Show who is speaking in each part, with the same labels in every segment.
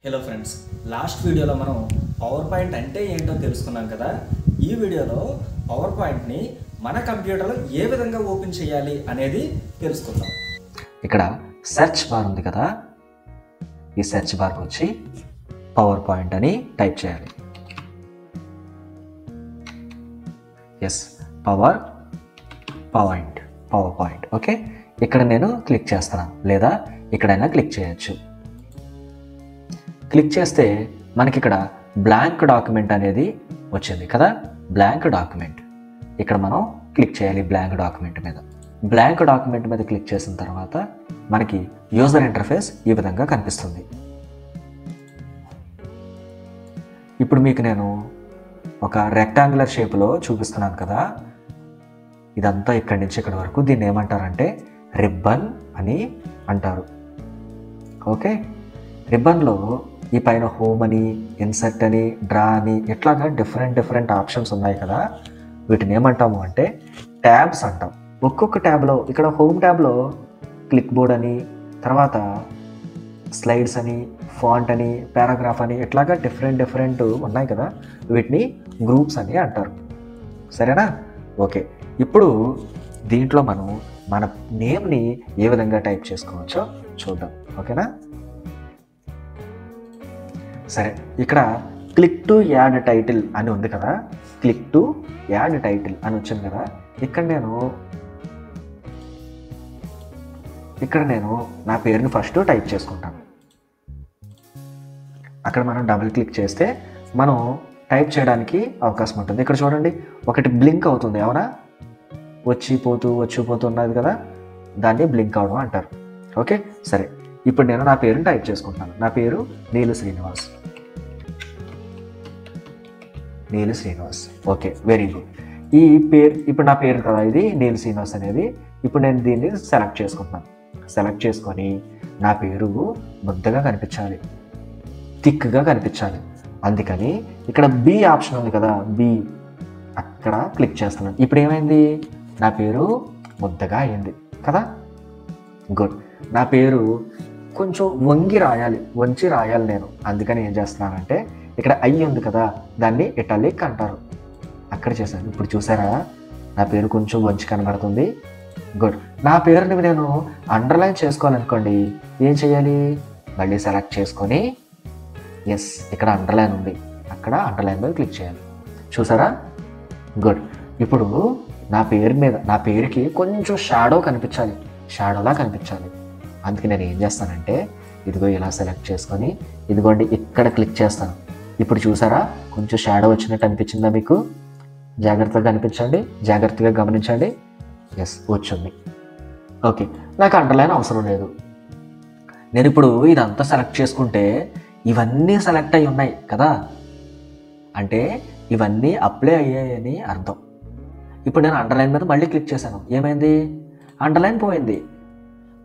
Speaker 1: Hello friends, last వీడియోలో మనం power point అంటే ఏంటో తెలుసుకున్నాం కదా. ఈ వీడియోలో పవర్ పాయింట్ని మన కంప్యూటర్లో ఏ విధంగా ఓపెన్ చేయాలి అనేది తెలుసుకుందాం.
Speaker 2: ఇక్కడ సెర్చ్ బార్ ఉంది కదా, ఈ సెర్చ్ బార్కి వచ్చి పవర్ పాయింట్ అని టైప్ చేయాలి. Yes, power point. ఓకే, ఇక్కడ నేను క్లిక్ చేస్తాను, లేదా ఇక్కడైనా క్లిక్ చేయొచ్చు. క్లిక్ చేస్తే మనకి ఇక్కడ బ్లాంక్ డాక్యుమెంట్ అనేది వచ్చింది కదా. బ్లాంక్ డాక్యుమెంట్ ఇక్కడ మనం క్లిక్ చేయాలి. బ్లాంక్ డాక్యుమెంట్ మీద క్లిక్ చేసిన తర్వాత మనకి యూజర్ ఇంటర్ఫేస్ ఈ విధంగా కనిపిస్తుంది. ఇప్పుడు మీకు నేను ఒక రెక్టాంగులర్ షేప్లో చూపిస్తున్నాను కదా. ఇదంతా ఇక్కడి నుంచి ఇక్కడి వరకు దీన్ని ఏమంటారంటే రిబ్బన్ అని అంటారు. ఓకే, రిబ్బన్లో ఈ పైన హోమ్ అని, ఇన్సర్ట్ అని, డ్రా అని ఇట్లాగా డిఫరెంట్ ఆప్షన్స్ ఉన్నాయి కదా. వీటిని ఏమంటాము అంటే ట్యాబ్స్ అంటాం. ఒక్కొక్క ట్యాబ్లో ఇక్కడ హోమ్ ట్యాబ్లో క్లిక్ బోర్డ్ అని, తర్వాత స్లైడ్స్ అని, ఫాంట్ అని, పారాగ్రాఫ్ అని ఇట్లాగా డిఫరెంట్ ఉన్నాయి కదా. వీటిని గ్రూప్స్ అని అంటారు. సరేనా? ఓకే, ఇప్పుడు దీంట్లో మనం మన నేమ్ని ఏ విధంగా టైప్ చేసుకోవచ్చో చూద్దాం. ఓకేనా? సరే, ఇక్కడ క్లిక్ టు యాడ్ టైటిల్ అని ఉంది కదా. క్లిక్ టు యాడ్ టైటిల్ అని వచ్చింది కదా. ఇక్కడ నేను నా పేరుని ఫస్ట్ టైప్ చేసుకుంటాను. అక్కడ మనం డబుల్ క్లిక్ చేస్తే మనం టైప్ చేయడానికి అవకాశం ఉంటుంది. ఇక్కడ చూడండి, ఒకటి బ్లింక్ అవుతుంది, అవునా? వచ్చిపోతూ ఉన్నది కదా, దాన్ని బ్లింక్ అవడం అంటారు. ఓకే, సరే, ఇప్పుడు నేను నా పేరుని టైప్ చేసుకుంటాను. నా పేరు Neelu Srinivas. Okay, very good. ఈ పేరు ఇప్పుడు నా పేరు కదా, ఇది నీలు శ్రీనివాస్ అనేది. ఇప్పుడు నేను దీన్ని సెలెక్ట్ చేసుకుంటాను. సెలెక్ట్ చేసుకొని నా పేరు ముద్దగా కనిపించాలి, థిక్గా కనిపించాలి. అందుకని ఇక్కడ బి ఆప్షన్ ఉంది కదా, బి అక్కడ క్లిక్ చేస్తున్నాను. ఇప్పుడు ఏమైంది? నా పేరు ముద్దగా అయింది కదా. గుడ్. నా పేరు కొంచెం వంచి రాయాలి నేను. అందుకని ఏం చేస్తున్నానంటే ఇక్కడ ఐ ఉంది కదా, దాన్ని ఇటాలిక్ అంటారు. అక్కడ చేశాను. ఇప్పుడు చూసారా, నా పేరు కొంచెం వంచి కనబడుతుంది. గుడ్. నా పేరుని నేను అండర్లైన్ చేసుకోవాలనుకోండి, ఏం చేయాలి? మళ్ళీ సెలెక్ట్ చేసుకొని ఎస్, ఇక్కడ అండర్లైన్ ఉంది, అక్కడ అండర్లైన్ మీద క్లిక్ చేయాలి. చూసారా? గుడ్. ఇప్పుడు నా పేరుకి కొంచెం షాడోలా కనిపించాలి. అందుకే నేను ఏం చేస్తానంటే ఇదిగో ఇలా సెలెక్ట్ చేసుకొని ఇదిగోండి ఇక్కడ క్లిక్ చేస్తాను. ఇప్పుడు చూసారా, కొంచెం షాడో వచ్చినట్టు అనిపించిందా మీకు? జాగ్రత్తగా గమనించండి. ఎస్, వచ్చింది. ఓకే, నాకు అండర్లైన్ అవసరం లేదు. నేను ఇప్పుడు ఇదంతా సెలెక్ట్ చేసుకుంటే ఇవన్నీ సెలెక్ట్ అయి ఉన్నాయి కదా, అంటే ఇవన్నీ అప్లై అయ్యాయని అర్థం. ఇప్పుడు నేను అండర్లైన్ మీద మళ్ళీ క్లిక్ చేశాను. ఏమైంది? అండర్లైన్ పోయింది.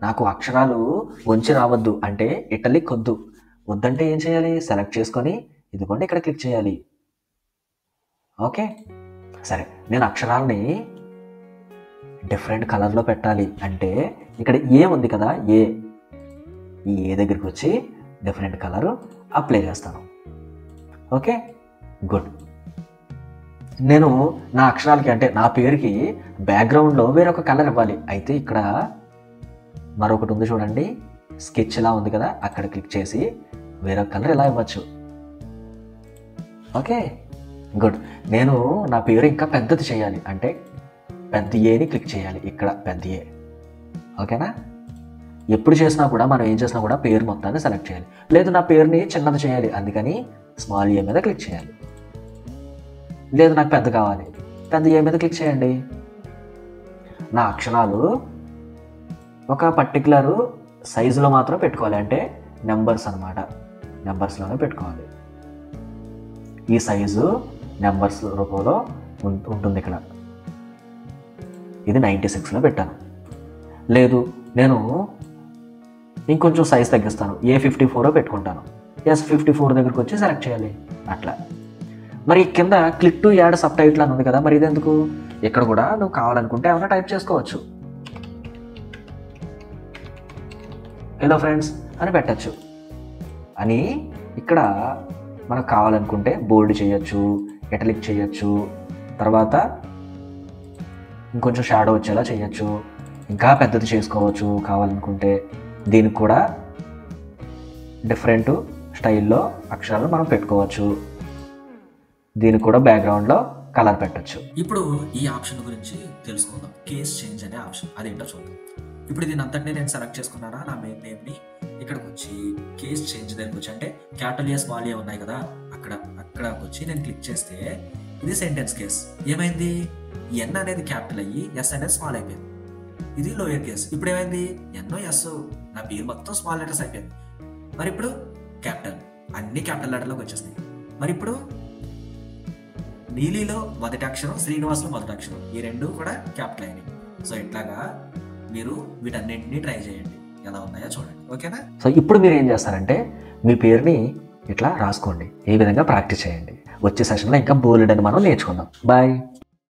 Speaker 2: నాకు అక్షరాలు వంచి రావద్దు అంటే ఇటలిక్ వద్దంటే ఏం చేయాలి? సెలెక్ట్ చేసుకొని ఇదిగోండి ఇక్కడ క్లిక్ చేయాలి. ఓకే, సరే, నేను అక్షరాలని డిఫరెంట్ కలర్లో పెట్టాలి అంటే ఇక్కడ ఏ ఉంది కదా, ఈ ఏ దగ్గరికి వచ్చి డిఫరెంట్ కలర్ అప్లై చేస్తాను. Okay, good. నేను నా అక్షరాలకి అంటే నా పేరుకి బ్యాక్గ్రౌండ్లో వేరొక కలర్ ఇవ్వాలి. అయితే ఇక్కడ మరొకటి ఉంది చూడండి, స్కెచ్ ఇలా ఉంది కదా, అక్కడ క్లిక్ చేసి వేరొక కలర్ ఇలా ఇవ్వచ్చు. Okay, good. నేను నా పేరు ఇంకా పెద్దది చేయాలి అంటే పెద్ద ఏని క్లిక్ చేయాలి, ఇక్కడ పెద్ద ఏ. ఓకేనా? ఎప్పుడు చేసినా కూడా మనం ఏం చేసినా కూడా పేరు మొత్తాన్ని సెలెక్ట్ చేయాలి. లేదు నా పేరుని చిన్నది చేయాలి, అందుకని స్మాల్ ఏ మీద క్లిక్ చేయాలి. లేదు నాకు పెద్ద కావాలి, పెద్ద ఏ మీద క్లిక్ చేయండి. నా అక్షరాలు ఒక పర్టికులర్ సైజులో మాత్రం పెట్టుకోవాలి, అంటే నెంబర్స్ అన్నమాట, నెంబర్స్లోనే పెట్టుకోవాలి. ఈ సైజు నెంబర్స్ రూపంలో ఉంటుంది. ఇక్కడ ఇది 96లో పెట్టాను. లేదు నేను ఇంకొంచెం సైజ్ తగ్గిస్తాను, A54 పెట్టుకుంటాను. S54 దగ్గరికి వచ్చి సెలెక్ట్ చేయాలి. అట్లా. మరి కింద click to add sub title అని ఉంది కదా, మరి ఇదెందుకు? ఇక్కడ కూడా నువ్వు కావాలనుకుంటే ఏమైనా టైప్ చేసుకోవచ్చు. హలో ఫ్రెండ్స్ అని పెట్టచ్చు. అని ఇక్కడ మనకు కావాలనుకుంటే బోల్డ్ చేయొచ్చు, ఎటలిక్ చేయొచ్చు, తర్వాత ఇంకొంచెం షాడో వచ్చేలా చేయొచ్చు, ఇంకా పెద్దది చేసుకోవచ్చు కావాలనుకుంటే. దీనికి కూడా డిఫరెంట్ స్టైల్లో అక్షరాలు మనం పెట్టుకోవచ్చు. దీనికి కూడా బ్యాక్గ్రౌండ్లో కలర్ పెట్టచ్చు.
Speaker 1: ఇప్పుడు ఈ ఆప్షన్ గురించి తెలుసుకుందాం. కేస్ చేంజ్ అనే ఆప్షన్ అదేంటో చూద్దాం. ఇప్పుడు దీని అంతటినీ నేను సెలెక్ట్ చేసుకున్నానా నా మెయిన్ నేమ్ని. ఇక్కడికి వచ్చి కేస్ చేంజ్ దగ్గరికి వచ్చి అంటే క్యాపిటల్ ఏ స్మాల్ ఏ ఉన్నాయి కదా, అక్కడికి వచ్చి నేను క్లిక్ చేస్తే ఇది సెంటెన్స్ కేస్. ఏమైంది, ఎన్ అనేది క్యాపిటల్ అయ్యి ఎస్ అనేది స్మాల్ అయిపోయింది. ఇది లోయర్ కేస్. ఇప్పుడు ఏమైంది, ఎన్నో ఎస్ నా పేరు మొత్తం స్మాల్ లెటర్స్ అయిపోయింది. మరి ఇప్పుడు క్యాపిటల్ అన్ని క్యాపిటల్ లెటర్లోకి వచ్చేసినాయి. మరి ఇప్పుడు నీలిలో మొదటి అక్షరం, శ్రీనివాస్లో మొదటి అక్షరం, ఈ రెండు కూడా క్యాపిటల్ అయినాయి. సో ఇట్లాగా మీరు వీటన్నింటినీ ట్రై చేయండి, ఎలా ఉన్నాయో చూడండి. ఓకేనా?
Speaker 2: సో ఇప్పుడు మీరు ఏం చేస్తారంటే మీ పేరుని ఇట్లా రాసుకోండి, ఏ విధంగా ప్రాక్టీస్ చేయండి. వచ్చే సెషన్లో ఇంకా బోల్డ్ అని మనం నేర్చుకుందాం. బాయ్.